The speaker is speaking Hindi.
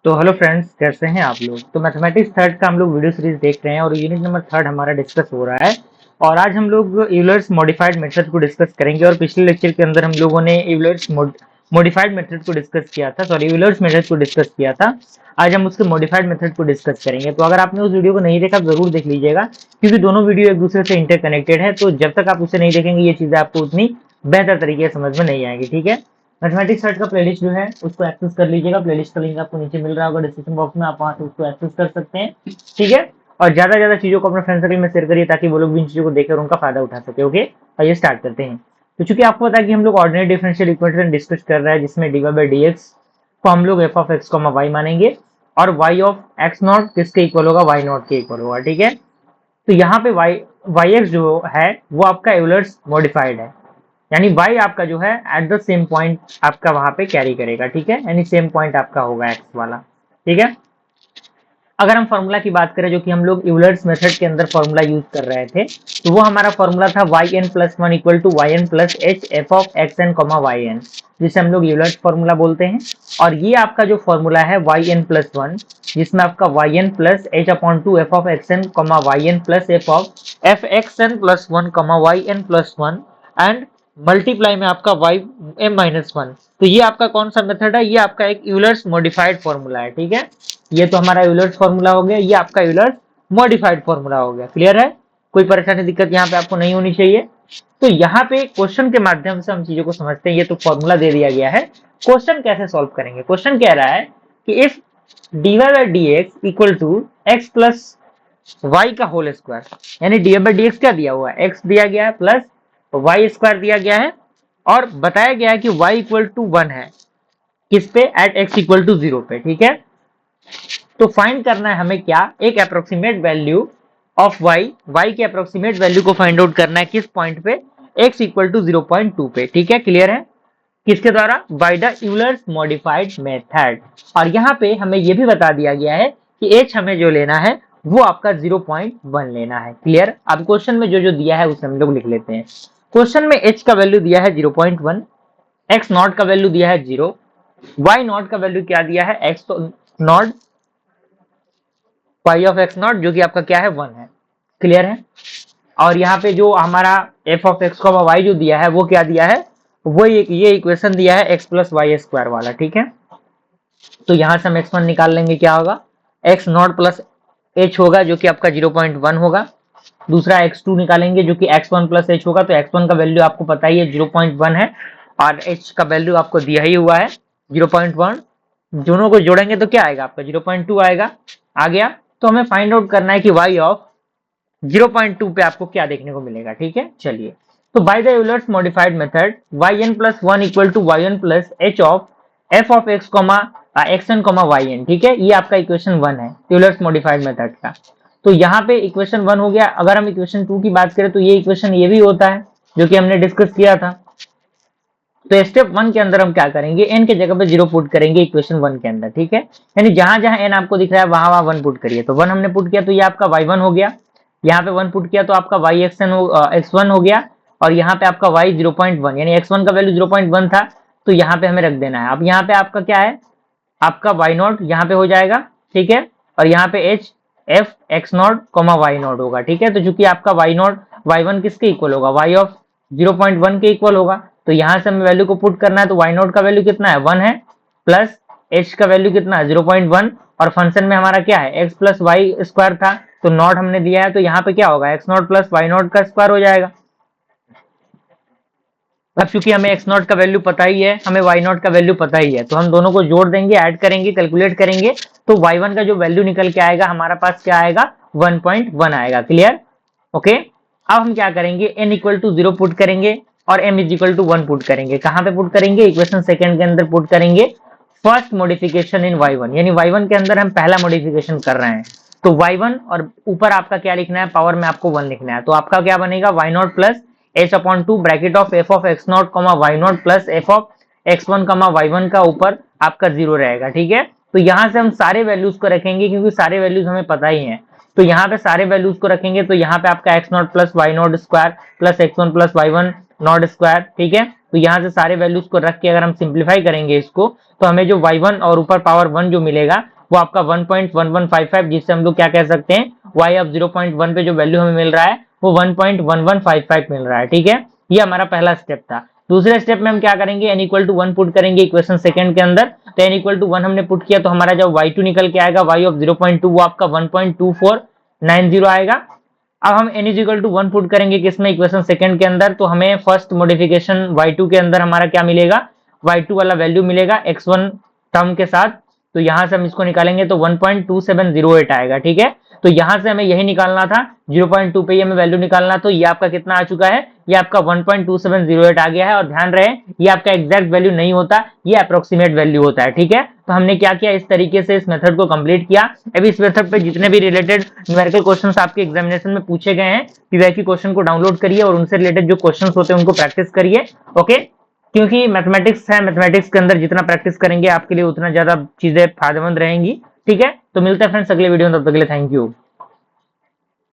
तो हेलो फ्रेंड्स, कैसे हैं आप लोग। तो मैथमेटिक्स थर्ड का हम लोग वीडियो सीरीज देख रहे हैं और यूनिट नंबर थर्ड हमारा डिस्कस हो रहा है। और आज हम लोग यूलर्स मॉडिफाइड मेथड को डिस्कस करेंगे। और पिछले लेक्चर के अंदर हम लोगों ने यूलर्स मॉडिफाइड मेथड को डिस्कस किया था, सॉरी यूलर्स मेथड को डिस्कस किया था। आज हम उसके मॉडिफाइड मेथड को डिस्कस करेंगे। तो अगर आपने उस वीडियो को नहीं देखा जरूर देख लीजिएगा, क्योंकि दोनों वीडियो एक दूसरे से इंटरकनेक्टेड है। तो जब तक आप उसे नहीं देखेंगे ये चीजें आपको उतनी बेहतर तरीके से समझ में नहीं आएगी। ठीक है, मैथमेटिक्स सर्च का प्लेलिस्ट जो है उसको एक्सेस कर लीजिएगा। प्लेलिस्ट का लिंक आपको नीचे मिल रहा होगा डिस्क्रिप्शन बॉक्स में, आप वहां से उसको एक्सेस कर सकते हैं। ठीक है, और ज्यादा ज्यादा चीजों को अपने फ्रेंड सर्कल में शेयर करिए ताकि वो लोग भी इन चीजों को देकर उनका फायदा उठा सके। ओके, आइए स्टार्ट करते हैं। तो चूंकि आपको पता है कि हम लोग ऑर्डिनरी डिफरेंशियल इक्वेशन डिस्कस कर रहे हैं, जिसमें d y by d x को हम लोग f of x comma y मानेंगे और वाई ऑफ एक्स नॉट किसके इक्वल होगा, वाई नॉट के इक्वल होगा। ठीक है, तो यहाँ पे वाई एक्स जो है वो आपका यूलर्स मॉडिफाइड है, यानी y आपका जो है एट द सेम पॉइंट आपका वहां पे कैरी करेगा। ठीक है, यानी सेम पॉइंट आपका होगा x वाला। ठीक है, अगर हम फॉर्मूला की बात करें जो कि हम लोग यूलर्स मेथड के अंदर फॉर्मूला यूज कर रहे थे, तो वो हमारा फॉर्मूला था yn plus one equal to y n plus h f of x n comma y n, जिसे हम लोग यूलर्स फॉर्मूला बोलते हैं। और ये आपका जो फॉर्मूला है वाई एन प्लस वन, जिसमें आपका y n plus h upon two f of x n comma y n plus f of f x n plus one comma y n plus one and multiply में आपका वाई एम माइनस वन। तो ये आपका कौन सा मेथड है, ये आपका एक यूलर्स मॉडिफाइड फॉर्मूला है। ठीक है, ये तो हमारा यूलर्स फॉर्मूला हो गया, ये आपका यूलर्स मॉडिफाइड फॉर्मूला हो गया। क्लियर है, कोई परेशानी दिक्कत यहाँ पे आपको नहीं होनी चाहिए। तो यहाँ पे क्वेश्चन के माध्यम से हम चीजों को समझते हैं। ये तो फॉर्मूला दे दिया गया है, क्वेश्चन कैसे सॉल्व करेंगे। क्वेश्चन कह रहा है कि if d y by d x equal to x plus y का होल स्क्वायर, यानी d y by d x क्या दिया हुआ है, एक्स दिया गया है प्लस वाई स्क्वायर दिया गया है, और बताया गया है कि y इक्वल टू वन है किस पे, at x equal to zero पे। ठीक है, तो फाइंड करना है हमें क्या, एक अप्रोक्सीमेट वैल्यू ऑफ y के अप्रोक्सीमेट वैल्यू को फाइंड आउट करना है किस पॉइंट पे, x इक्वल टू 0.2 पे। ठीक है, क्लियर है, किसके द्वारा, bye the Euler's modified method. और यहाँ पे हमें यह भी बता दिया गया है कि h हमें जो लेना है वो आपका 0.1 लेना है। क्लियर, अब क्वेश्चन में जो जो दिया है उसे हम लोग लिख लेते हैं। क्वेश्चन में h का वैल्यू दिया है 0.1, x नॉट का वैल्यू दिया है 0, y नॉट का वैल्यू क्या दिया है, x not y of x not जो कि आपका क्या है 1 है। क्लियर है, और यहाँ पे जो हमारा f ऑफ x का y जो दिया है वो क्या दिया है, वो ये इक्वेशन दिया है x प्लस वाई स्क्वायर वाला। ठीक है, तो यहाँ से हम x1 निकाल लेंगे, क्या होगा, x नॉट प्लस h होगा जो कि आपका 0.1 होगा। दूसरा x2 निकालेंगे जो कि x1 प्लस h होगा। तो x1 का वैल्यू आपको पता ही है 0.1 है, और h का वैल्यू आपको दिया ही हुआ है 0.1। दोनों को जोड़ेंगे तो क्या आएगा, आपका 0.2 आएगा। आ गया, तो हमें फाइंड आउट करना है कि y ऑफ 0.2 पे आपको क्या देखने को मिलेगा। ठीक है, चलिए, तो by the Euler's modified method yn plus one equal to y n plus h of f of x comma x n comma y n. ठीक है, ये आपका इक्वेशन 1 है यूलर्स मॉडिफाइड मेथड का। तो यहाँ पे इक्वेशन 1 हो गया। अगर हम इक्वेशन 2 की बात करें तो ये इक्वेशन ये भी होता है जो कि हमने डिस्कस किया था। तो स्टेप 1 के अंदर हम क्या करेंगे, n के जगह पे 0 पुट करेंगे इक्वेशन 1 के अंदर। ठीक है, यानी जहां जहां n आपको दिख रहा है वहां वहां 1 पुट करिए। तो 1 हमने पुट किया तो ये आपका y1 हो गया, यहाँ पे 1 पुट किया तो आपका x1 हो गया, और यहाँ पे आपका y 0.1, यानी x1 का वैल्यू 0.1 था तो यहाँ पे हमें रख देना है। अब यहाँ पे आपका क्या है, आपका y नॉट यहाँ पे हो जाएगा। ठीक है, और यहाँ पे h f x not comma y not होगा। ठीक है, तो चूंकि आपका y नॉट y1 किसके इक्वल होगा, y ऑफ 0.1 के इक्वल होगा, तो यहाँ से हमें वैल्यू को पुट करना है। तो y नॉट का वैल्यू कितना है, 1 है, प्लस h का वैल्यू कितना है 0.1, और फंक्शन में हमारा क्या है x प्लस वाई स्क्वायर था तो नॉट हमने दिया है, तो यहाँ पे क्या होगा, x not plus y not का स्क्वायर हो जाएगा। अब चूंकि हमें x नॉट का वैल्यू पता ही है, हमें y नॉट का वैल्यू पता ही है, तो हम दोनों को जोड़ देंगे, ऐड करेंगे, कैलकुलेट करेंगे, तो y1 का जो वैल्यू निकल के आएगा हमारा पास क्या आएगा, 1.1 आएगा। Clear, okay. अब हम क्या करेंगे, n इक्वल टू 0 पुट करेंगे और m is equal to 1 put करेंगे। कहाँ पे पुट करेंगे, इक्वेशन सेकंड के अंदर पुट करेंगे। फर्स्ट मॉडिफिकेशन इन y1, यानी y1 के अंदर हम पहला मॉडिफिकेशन कर रहे हैं, तो y1 और ऊपर आपका क्या लिखना है, पावर में आपको 1 लिखना है। तो आपका क्या बनेगा, y not plus h upon two bracket of f of x not comma y not plus f of x1 comma y1 का ऊपर आपका 0 रहेगा। ठीक है, तो यहाँ से हम सारे वैल्यूज को रखेंगे क्योंकि सारे वैल्यूज हमें पता ही हैं। तो यहाँ पे सारे वैल्यूज को रखेंगे, तो यहाँ पे आपका x not plus y not square plus x1 plus y1 not square. ठीक है, तो यहाँ से सारे वैल्यूज को रख के अगर हम सिंप्लीफाई करेंगे इसको, तो हमें जो y1 और ऊपर पावर 1 जो मिलेगा वो आपका 1.1155, जिससे हम लोग क्या कह सकते हैं, y ऑफ 0.1 पे जो वैल्यू हमें मिल रहा है वो 1.1155 मिल रहा है। ठीक है, ये हमारा पहला स्टेप था। दूसरे स्टेप में हम क्या करेंगे, n इक्वल टू 1 पुट करेंगे इक्वेशन सेकंड के अंदर। तो n इक्वल टू 1 हमने पुट किया तो हमारा जब y2 निकल के आएगा, y ऑफ 0.2 वो आपका 1.2490 आएगा। अब हम n is equal to 1 put करेंगे किसमें, इक्वेशन सेकंड के अंदर, तो हमें फर्स्ट मॉडिफिकेशन y2 के अंदर हमारा क्या मिलेगा, y2 वाला वैल्यू मिलेगा x1 टर्म के साथ। तो यहां से हम इसको निकालेंगे तो 1.2708 आएगा। ठीक है, तो यहां से हमें यही निकालना था, 0.2 पे हमें वैल्यू निकालना, तो ये आपका कितना आ चुका है, ये आपका 1.2708 आ गया है। और ध्यान रहे ये आपका एग्जैक्ट वैल्यू नहीं होता, ये अप्रोक्सीमेट वैल्यू होता है। ठीक है, तो हमने क्या किया, इस तरीके से इस मेथड को कंप्लीट किया। अभी इस मेथड पे जितने भी रिलेटेड न्यूमेरिकल क्वेश्चंस आपके एग्जामिनेशन में पूछे गए हैं, पीवाईक्यू क्वेश्चन को डाउनलोड करिए और उनसे रिलेटेड जो क्वेश्चंस होते हैं उनको प्रैक्टिस करिए। ओके, क्योंकि मैथमेटिक्स है, मैथमेटिक्स के अंदर जितना प्रैक्टिस करेंगे आपके लिए उतना ज्यादा चीजें फायदेमंद रहेंगी। ठीक है, तो मिलते हैं फ्रेंड्स अगले वीडियो में, तब तक के लिए थैंक यू।